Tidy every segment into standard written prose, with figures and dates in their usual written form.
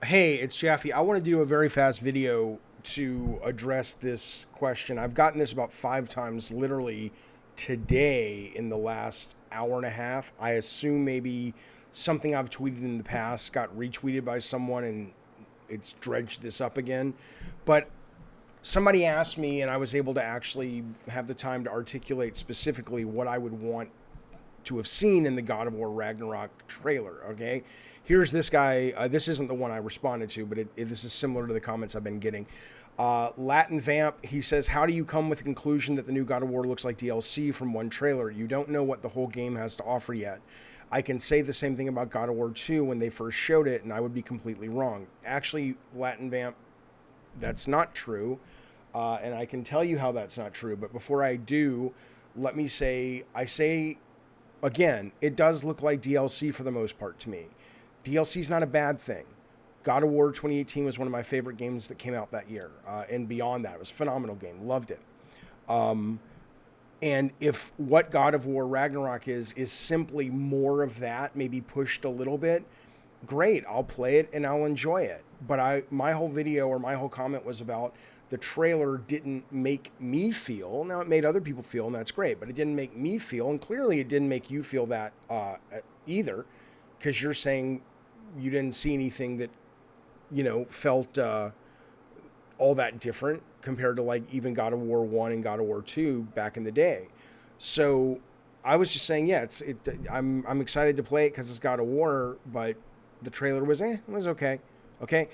Hey, it's Jaffe. I want to do a very fast video to address this question. I've gotten this about 5 times literally today in the last hour and a half. I assume maybe something I've tweeted in the past got retweeted by someone and it's dredged this up again. But somebody asked me, and I was able to actually have the time to articulate specifically what I would want to have seen in the God of War Ragnarok trailer. Okay, here's this guy. This isn't the one I responded to, but this is similar to the comments I've been getting. Latin Vamp, he says, how do you come with the conclusion that the new God of War looks like DLC from one trailer? You don't know what the whole game has to offer yet. I can say the same thing about God of War 2 when they first showed it, and I would be completely wrong. Actually, Latin Vamp, that's not true. And I can tell you how that's not true. But before I do, let me say, again, it does look like DLC for the most part to me. DLC is not a bad thing. God of War 2018 was one of my favorite games that came out that year. And beyond that, it was a phenomenal game. Loved it. And if what God of War Ragnarok is simply more of that, maybe pushed a little bit, great. I'll play it and I'll enjoy it. But my whole video or my whole comment was about the trailer didn't make me feel. Now it made other people feel, and that's great. But it didn't make me feel, and clearly it didn't make you feel that either, because you're saying you didn't see anything that felt all that different compared to like even God of War 1 and God of War 2 back in the day. So I was just saying, yeah, I'm excited to play it because it's God of War, but the trailer was it was okay. Okay.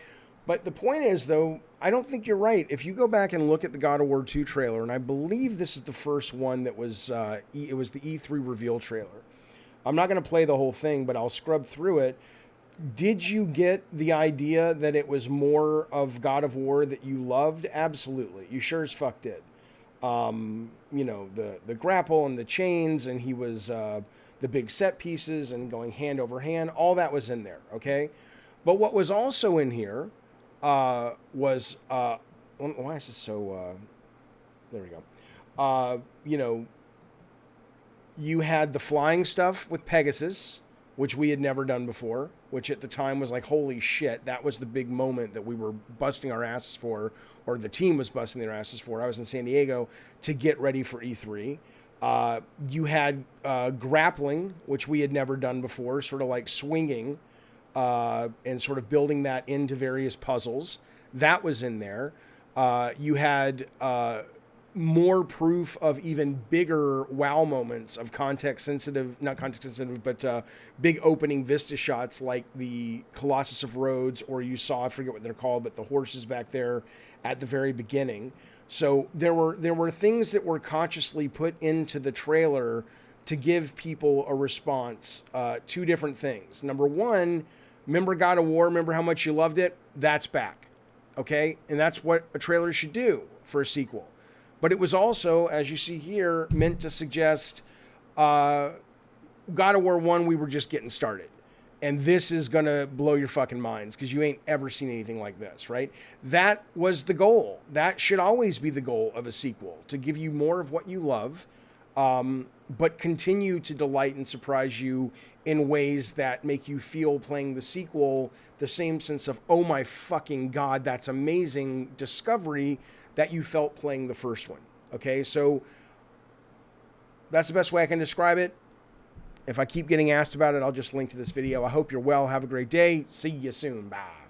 But the point is, though, I don't think you're right. If you go back and look at the God of War 2 trailer, and I believe this is the first one that was, it was the E3 reveal trailer. I'm not going to play the whole thing, but I'll scrub through it. Did you get the idea that it was more of God of War that you loved? Absolutely. You sure as fuck did. The grapple and the chains, and he was the big set pieces and going hand over hand. All that was in there, okay? But what was also in here was why is this so? There we go. You had the flying stuff with Pegasus, which we had never done before, which at the time was like, holy shit, that was the big moment that we were busting our asses for, or the team was busting their asses for. I was in San Diego to get ready for E3. You had grappling, which we had never done before, sort of like swinging and sort of building that into various puzzles. That was in there. You had more proof of even bigger wow moments of context sensitive, not context sensitive, but big opening vista shots like the Colossus of Rhodes, or you saw, I forget what they're called, but the horses back there at the very beginning. So there were things that were consciously put into the trailer to give people a response. Two different things. Number one, remember God of War? Remember how much you loved it? That's back. Okay? And that's what a trailer should do for a sequel. But it was also, as you see here, meant to suggest God of War 1, we were just getting started. And this is going to blow your fucking minds because you ain't ever seen anything like this, right? That was the goal. That should always be the goal of a sequel, to give you more of what you love, but continue to delight and surprise you in ways that make you feel playing the sequel the same sense of, oh my fucking God, that's amazing discovery that you felt playing the first one. Okay, so that's the best way I can describe it. If I keep getting asked about it, I'll just link to this video. I hope you're well. Have a great day. See you soon. Bye.